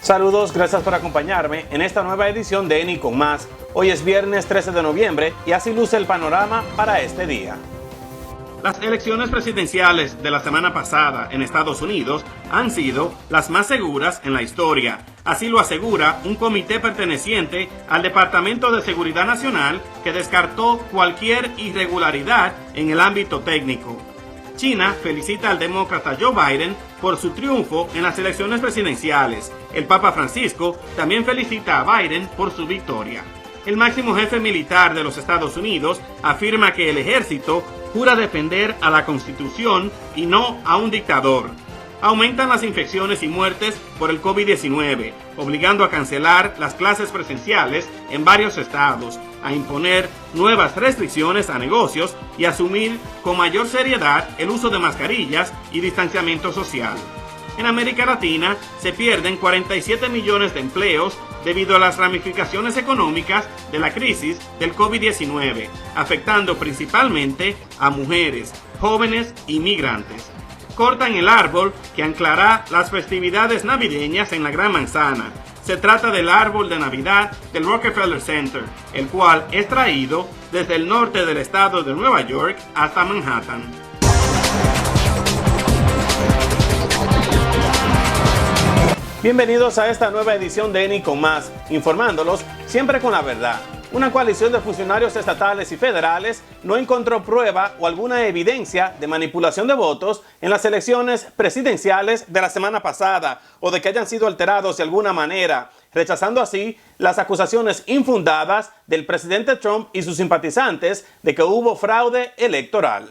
Saludos, gracias por acompañarme en esta nueva edición de ENI con Más. Hoy es viernes 13 de noviembre y así luce el panorama para este día. Las elecciones presidenciales de la semana pasada en Estados Unidos han sido las más seguras en la historia. Así lo asegura un comité perteneciente al Departamento de Seguridad Nacional que descartó cualquier irregularidad en el ámbito técnico. China felicita al demócrata Joe Biden por su triunfo en las elecciones presidenciales. El Papa Francisco también felicita a Biden por su victoria. El máximo jefe militar de los Estados Unidos afirma que el ejército jura defender a la Constitución y no a un dictador. Aumentan las infecciones y muertes por el COVID-19, obligando a cancelar las clases presenciales en varios estados, a imponer nuevas restricciones a negocios y asumir con mayor seriedad el uso de mascarillas y distanciamiento social. En América Latina se pierden 47 millones de empleos debido a las ramificaciones económicas de la crisis del COVID-19, afectando principalmente a mujeres, jóvenes y migrantes. Cortan el árbol que anclará las festividades navideñas en la Gran Manzana. Se trata del árbol de Navidad del Rockefeller Center, el cual es traído desde el norte del estado de Nueva York hasta Manhattan. Bienvenidos a esta nueva edición de ENI con Más, informándolos siempre con la verdad. Una coalición de funcionarios estatales y federales no encontró prueba o alguna evidencia de manipulación de votos en las elecciones presidenciales de la semana pasada o de que hayan sido alterados de alguna manera, rechazando así las acusaciones infundadas del presidente Trump y sus simpatizantes de que hubo fraude electoral.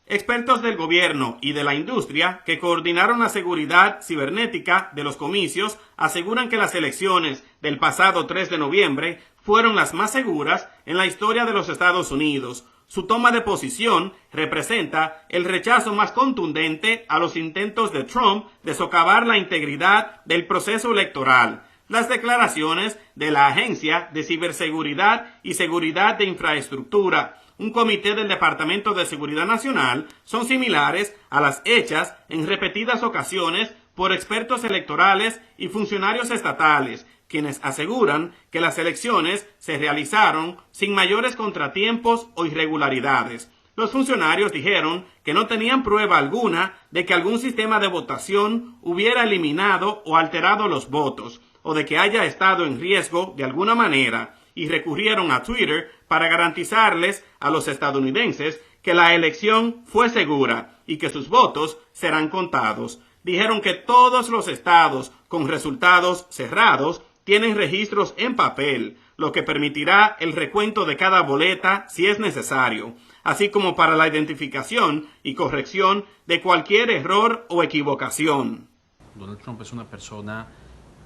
Expertos del gobierno y de la industria que coordinaron la seguridad cibernética de los comicios aseguran que las elecciones del pasado 3 de noviembre fueron las más seguras en la historia de los Estados Unidos. Su toma de posición representa el rechazo más contundente a los intentos de Trump de socavar la integridad del proceso electoral. Las declaraciones de la Agencia de Ciberseguridad y Seguridad de Infraestructura, un comité del Departamento de Seguridad Nacional, son similares a las hechas en repetidas ocasiones por expertos electorales y funcionarios estatales, quienes aseguran que las elecciones se realizaron sin mayores contratiempos o irregularidades. Los funcionarios dijeron que no tenían prueba alguna de que algún sistema de votación hubiera eliminado o alterado los votos, o de que haya estado en riesgo de alguna manera, y recurrieron a Twitter para garantizarles a los estadounidenses que la elección fue segura y que sus votos serán contados. Dijeron que todos los estados con resultados cerrados tienen registros en papel, lo que permitirá el recuento de cada boleta si es necesario, así como para la identificación y corrección de cualquier error o equivocación. Donald Trump es una persona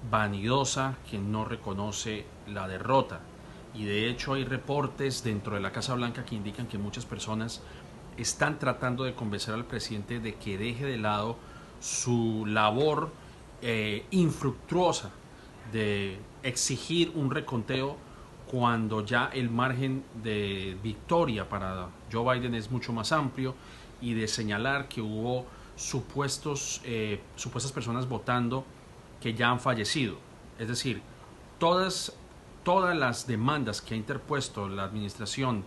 vanidosa que no reconoce la derrota. Y de hecho hay reportes dentro de la Casa Blanca que indican que muchas personas están tratando de convencer al presidente de que deje de lado su labor infructuosa de exigir un reconteo cuando ya el margen de victoria para Joe Biden es mucho más amplio, y de señalar que hubo supuestas personas votando que ya han fallecido. Es decir, todas las demandas que ha interpuesto la administración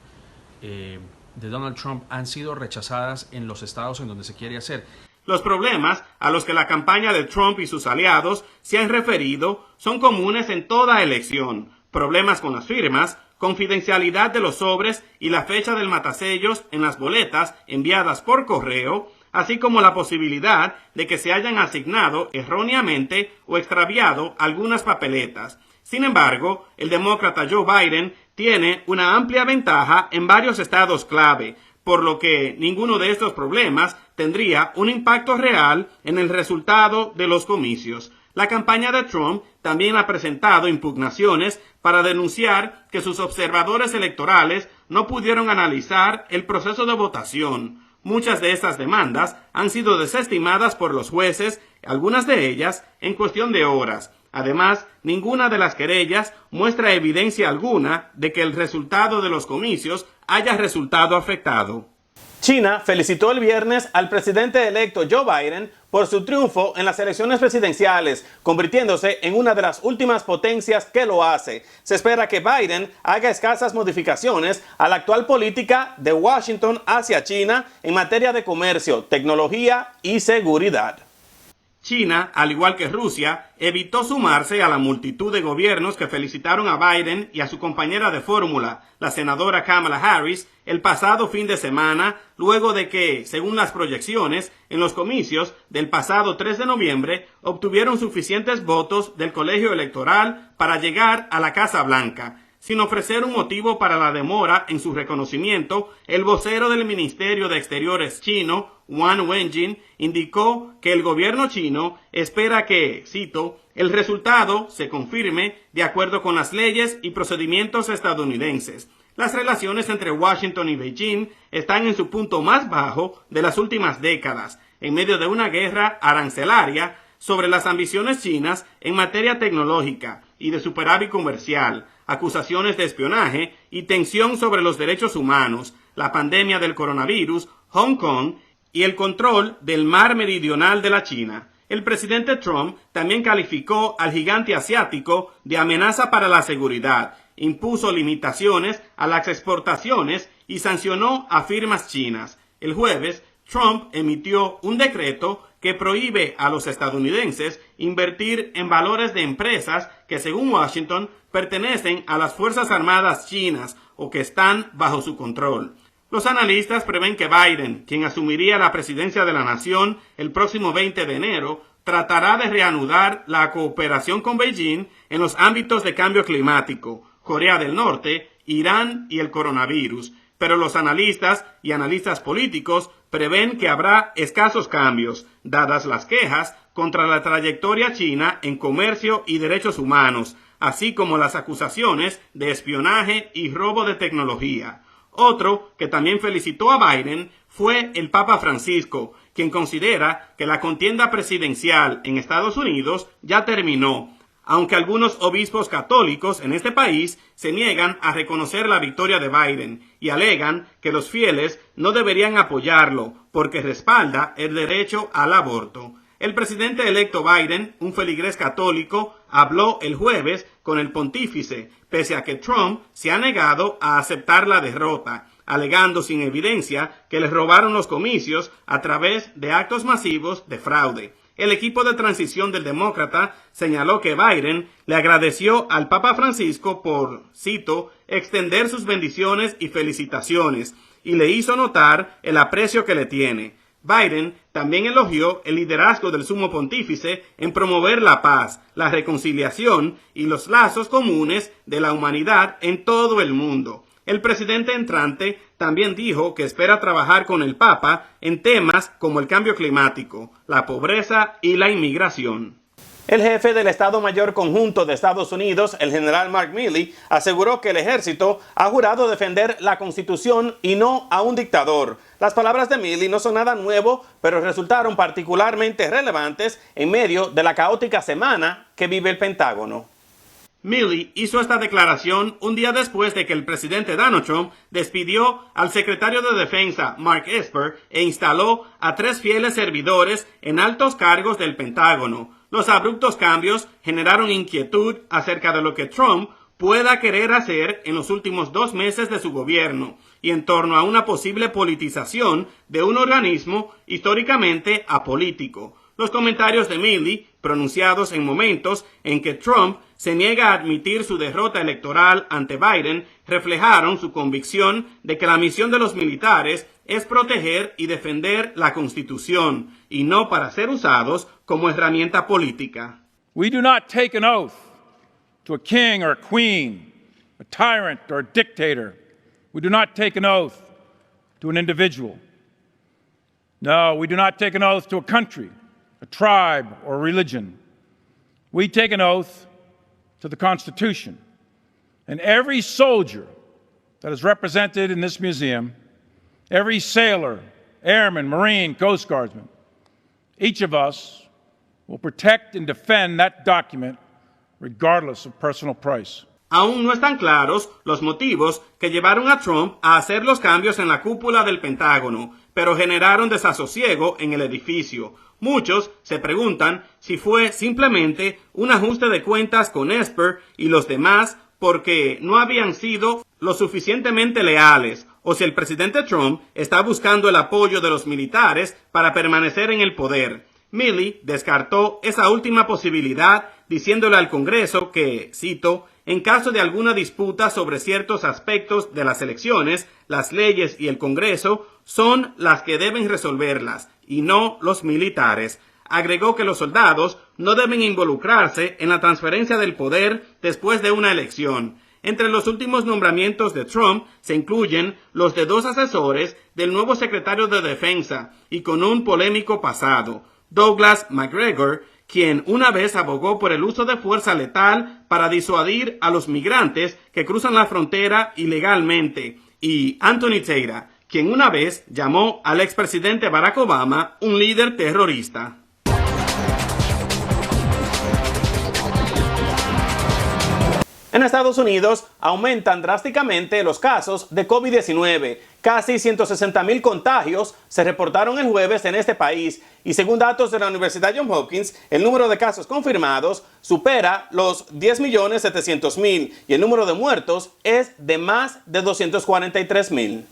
de Donald Trump han sido rechazadas en los estados en donde se quiere hacer. Los problemas a los que la campaña de Trump y sus aliados se han referido son comunes en toda elección. Problemas con las firmas, confidencialidad de los sobres y la fecha del matasellos en las boletas enviadas por correo, así como la posibilidad de que se hayan asignado erróneamente o extraviado algunas papeletas. Sin embargo, el demócrata Joe Biden tiene una amplia ventaja en varios estados clave, por lo que ninguno de estos problemas tendría un impacto real en el resultado de los comicios. La campaña de Trump también ha presentado impugnaciones para denunciar que sus observadores electorales no pudieron analizar el proceso de votación. Muchas de estas demandas han sido desestimadas por los jueces, algunas de ellas en cuestión de horas. Además, ninguna de las querellas muestra evidencia alguna de que el resultado de los comicios haya resultado afectado. China felicitó el viernes al presidente electo Joe Biden por su triunfo en las elecciones presidenciales, convirtiéndose en una de las últimas potencias que lo hace. Se espera que Biden haga escasas modificaciones a la actual política de Washington hacia China en materia de comercio, tecnología y seguridad. China, al igual que Rusia, evitó sumarse a la multitud de gobiernos que felicitaron a Biden y a su compañera de fórmula, la senadora Kamala Harris, el pasado fin de semana, luego de que, según las proyecciones, en los comicios del pasado 3 de noviembre, obtuvieron suficientes votos del colegio electoral para llegar a la Casa Blanca. Sin ofrecer un motivo para la demora en su reconocimiento, el vocero del Ministerio de Exteriores chino, Wang Wenjin, indicó que el gobierno chino espera que, cito, el resultado se confirme de acuerdo con las leyes y procedimientos estadounidenses. Las relaciones entre Washington y Beijing están en su punto más bajo de las últimas décadas, en medio de una guerra arancelaria sobre las ambiciones chinas en materia tecnológica y de superávit comercial, acusaciones de espionaje y tensión sobre los derechos humanos, la pandemia del coronavirus, Hong Kong y el control del mar meridional de la China. El presidente Trump también calificó al gigante asiático de amenaza para la seguridad, impuso limitaciones a las exportaciones y sancionó a firmas chinas. El jueves, Trump emitió un decreto que prohíbe a los estadounidenses invertir en valores de empresas que, según Washington, pertenecen a las Fuerzas Armadas chinas o que están bajo su control. Los analistas prevén que Biden, quien asumiría la presidencia de la nación el próximo 20 de enero, tratará de reanudar la cooperación con Beijing en los ámbitos de cambio climático, Corea del Norte, Irán y el coronavirus. Pero los analistas y analistas políticos prevén que habrá escasos cambios, dadas las quejas contra la trayectoria china en comercio y derechos humanos, así como las acusaciones de espionaje y robo de tecnología. Otro que también felicitó a Biden fue el Papa Francisco, quien considera que la contienda presidencial en Estados Unidos ya terminó, aunque algunos obispos católicos en este país se niegan a reconocer la victoria de Biden y alegan que los fieles no deberían apoyarlo porque respalda el derecho al aborto. El presidente electo Biden, un feligrés católico, habló el jueves con el pontífice, pese a que Trump se ha negado a aceptar la derrota, alegando sin evidencia que les robaron los comicios a través de actos masivos de fraude. El equipo de transición del demócrata señaló que Biden le agradeció al Papa Francisco por, cito, extender sus bendiciones y felicitaciones, y le hizo notar el aprecio que le tiene. Biden también elogió el liderazgo del sumo pontífice en promover la paz, la reconciliación y los lazos comunes de la humanidad en todo el mundo. El presidente entrante también dijo que espera trabajar con el Papa en temas como el cambio climático, la pobreza y la inmigración. El jefe del Estado Mayor Conjunto de Estados Unidos, el general Mark Milley, aseguró que el ejército ha jurado defender la Constitución y no a un dictador. Las palabras de Milley no son nada nuevo, pero resultaron particularmente relevantes en medio de la caótica semana que vive el Pentágono. Milley hizo esta declaración un día después de que el presidente Donald Trump despidió al secretario de Defensa, Mark Esper, e instaló a 3 fieles servidores en altos cargos del Pentágono. Los abruptos cambios generaron inquietud acerca de lo que Trump pueda querer hacer en los últimos 2 meses de su gobierno y en torno a una posible politización de un organismo históricamente apolítico. Los comentarios de Milley, pronunciados en momentos en que Trump se niega a admitir su derrota electoral ante Biden, reflejaron su convicción de que la misión de los militares es proteger y defender la Constitución y no para ser usados como herramienta política. We do not take an oath to a king or a queen, a tyrant or a dictator. We do not take an oath to an individual. No, we do not take an oath to a country, a tribe, or a religion. We take an oath to the Constitution. And every soldier that is represented in this museum, every sailor, airman, Marine, Coast Guardsman, each of us will protect and defend that document regardless of personal price. Aún no están claros los motivos que llevaron a Trump a hacer los cambios en la cúpula del Pentágono, pero generaron desasosiego en el edificio. Muchos se preguntan si fue simplemente un ajuste de cuentas con Esper y los demás porque no habían sido lo suficientemente leales, o si el presidente Trump está buscando el apoyo de los militares para permanecer en el poder. Milley descartó esa última posibilidad, diciéndole al Congreso que, cito, en caso de alguna disputa sobre ciertos aspectos de las elecciones, las leyes y el Congreso son las que deben resolverlas, y no los militares. Agregó que los soldados no deben involucrarse en la transferencia del poder después de una elección. Entre los últimos nombramientos de Trump se incluyen los de 2 asesores del nuevo secretario de Defensa y con un polémico pasado, Douglas Macgregor, quien una vez abogó por el uso de fuerza letal para disuadir a los migrantes que cruzan la frontera ilegalmente, y Anthony Thayer, quien una vez llamó al expresidente Barack Obama un líder terrorista. En Estados Unidos aumentan drásticamente los casos de COVID-19. Casi 160,000 contagios se reportaron el jueves en este país y según datos de la Universidad Johns Hopkins, el número de casos confirmados supera los 10,700,000 y el número de muertos es de más de 243,000.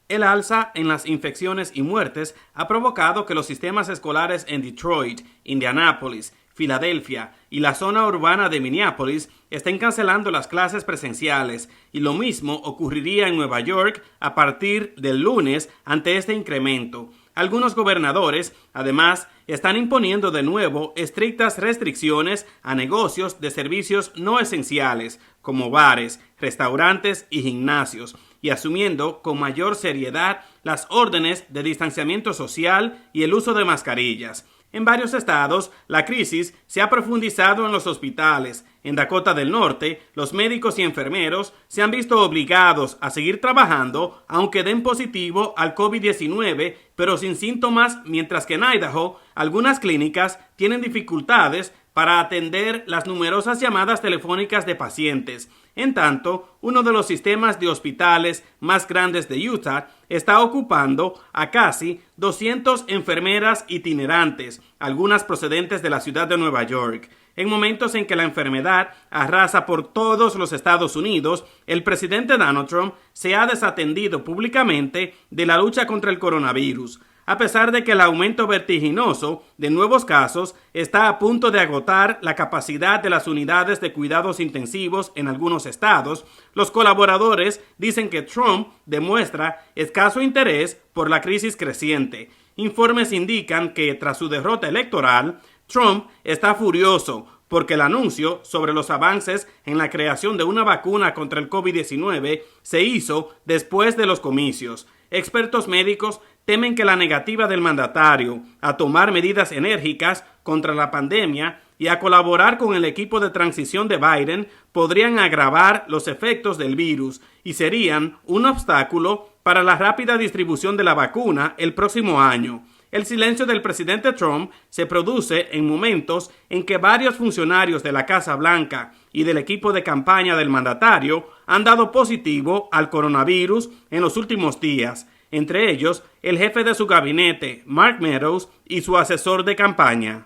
El alza en las infecciones y muertes ha provocado que los sistemas escolares en Detroit, Indianápolis, Filadelfia y la zona urbana de Minneapolis estén cancelando las clases presenciales, y lo mismo ocurriría en Nueva York a partir del lunes ante este incremento. Algunos gobernadores, además, están imponiendo de nuevo estrictas restricciones a negocios de servicios no esenciales, como bares, restaurantes y gimnasios, y asumiendo con mayor seriedad las órdenes de distanciamiento social y el uso de mascarillas. En varios estados, la crisis se ha profundizado en los hospitales. En Dakota del Norte, los médicos y enfermeros se han visto obligados a seguir trabajando aunque den positivo al COVID-19, pero sin síntomas, mientras que en Idaho, algunas clínicas tienen dificultades para atender las numerosas llamadas telefónicas de pacientes. En tanto, uno de los sistemas de hospitales más grandes de Utah está ocupando a casi 200 enfermeras itinerantes, algunas procedentes de la ciudad de Nueva York. En momentos en que la enfermedad arrasa por todos los Estados Unidos, el presidente Donald Trump se ha desatendido públicamente de la lucha contra el coronavirus. A pesar de que el aumento vertiginoso de nuevos casos está a punto de agotar la capacidad de las unidades de cuidados intensivos en algunos estados, los colaboradores dicen que Trump demuestra escaso interés por la crisis creciente. Informes indican que tras su derrota electoral, Trump está furioso porque el anuncio sobre los avances en la creación de una vacuna contra el COVID-19 se hizo después de los comicios. Expertos médicos temen que la negativa del mandatario a tomar medidas enérgicas contra la pandemia y a colaborar con el equipo de transición de Biden podrían agravar los efectos del virus y serían un obstáculo para la rápida distribución de la vacuna el próximo año. El silencio del presidente Trump se produce en momentos en que varios funcionarios de la Casa Blanca y del equipo de campaña del mandatario han dado positivo al coronavirus en los últimos días, entre ellos el jefe de su gabinete, Mark Meadows, y su asesor de campaña.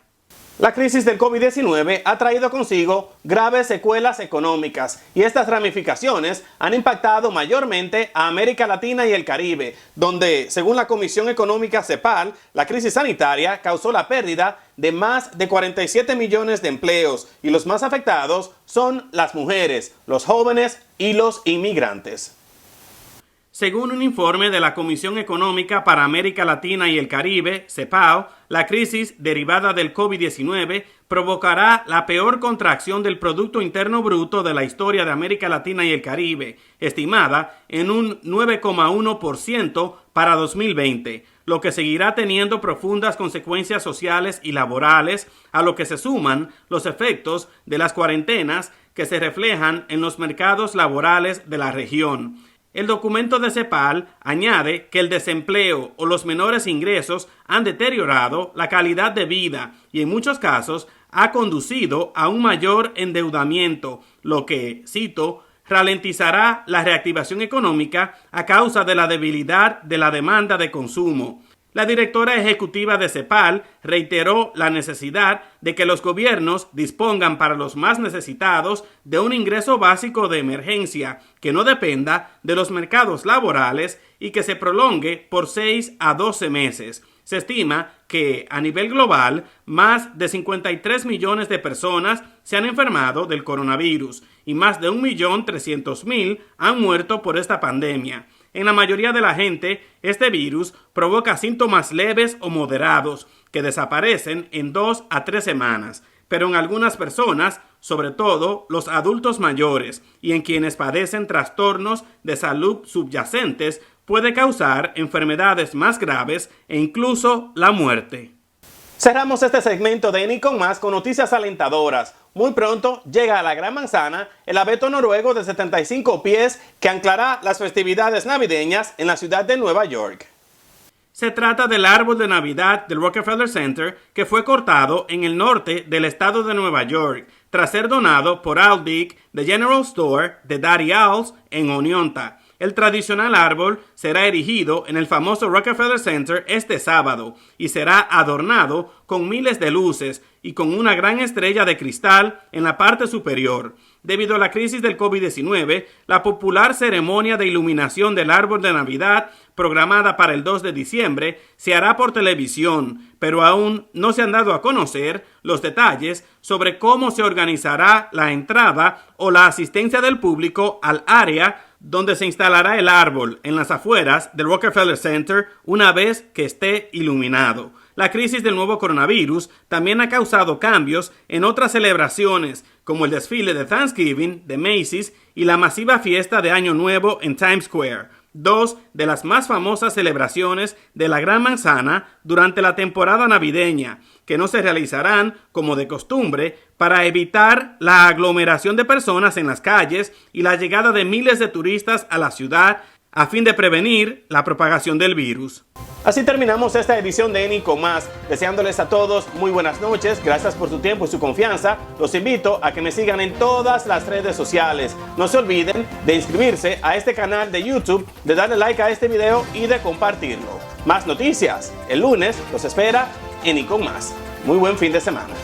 La crisis del COVID-19 ha traído consigo graves secuelas económicas y estas ramificaciones han impactado mayormente a América Latina y el Caribe, donde, según la Comisión Económica CEPAL, la crisis sanitaria causó la pérdida de más de 47 millones de empleos y los más afectados son las mujeres, los jóvenes y los inmigrantes. Según un informe de la Comisión Económica para América Latina y el Caribe, CEPAL, la crisis derivada del COVID-19 provocará la peor contracción del Producto Interno Bruto de la historia de América Latina y el Caribe, estimada en un 9,1% para 2020, lo que seguirá teniendo profundas consecuencias sociales y laborales, a lo que se suman los efectos de las cuarentenas que se reflejan en los mercados laborales de la región. El documento de CEPAL añade que el desempleo o los menores ingresos han deteriorado la calidad de vida y en muchos casos ha conducido a un mayor endeudamiento, lo que, cito, ralentizará la reactivación económica a causa de la debilidad de la demanda de consumo. La directora ejecutiva de CEPAL reiteró la necesidad de que los gobiernos dispongan para los más necesitados de un ingreso básico de emergencia que no dependa de los mercados laborales y que se prolongue por 6 a 12 meses. Se estima que a nivel global más de 53 millones de personas se han enfermado del coronavirus y más de 1.300.000 han muerto por esta pandemia. En la mayoría de la gente, este virus provoca síntomas leves o moderados que desaparecen en 2 a 3 semanas, pero en algunas personas, sobre todo los adultos mayores y en quienes padecen trastornos de salud subyacentes, puede causar enfermedades más graves e incluso la muerte. Cerramos este segmento de Eni con Más con noticias alentadoras. Muy pronto llega a la Gran Manzana el abeto noruego de 75 pies que anclará las festividades navideñas en la ciudad de Nueva York. Se trata del árbol de Navidad del Rockefeller Center que fue cortado en el norte del estado de Nueva York tras ser donado por Al Dick de General Store de Daddy Al's en Oneonta. El tradicional árbol será erigido en el famoso Rockefeller Center este sábado y será adornado con miles de luces y con una gran estrella de cristal en la parte superior. Debido a la crisis del COVID-19, la popular ceremonia de iluminación del árbol de Navidad, programada para el 2 de diciembre, se hará por televisión, pero aún no se han dado a conocer los detalles sobre cómo se organizará la entrada o la asistencia del público al área donde se instalará el árbol en las afueras del Rockefeller Center una vez que esté iluminado. La crisis del nuevo coronavirus también ha causado cambios en otras celebraciones, como el desfile de Thanksgiving de Macy's y la masiva fiesta de Año Nuevo en Times Square, dos de las más famosas celebraciones de la Gran Manzana durante la temporada navideña, que no se realizarán como de costumbre para evitar la aglomeración de personas en las calles y la llegada de miles de turistas a la ciudad a fin de prevenir la propagación del virus. Así terminamos esta edición de Eni con Más, deseándoles a todos muy buenas noches, gracias por su tiempo y su confianza. Los invito a que me sigan en todas las redes sociales. No se olviden de inscribirse a este canal de YouTube, de darle like a este video y de compartirlo. Más noticias, el lunes los espera Eni con Más. Muy buen fin de semana.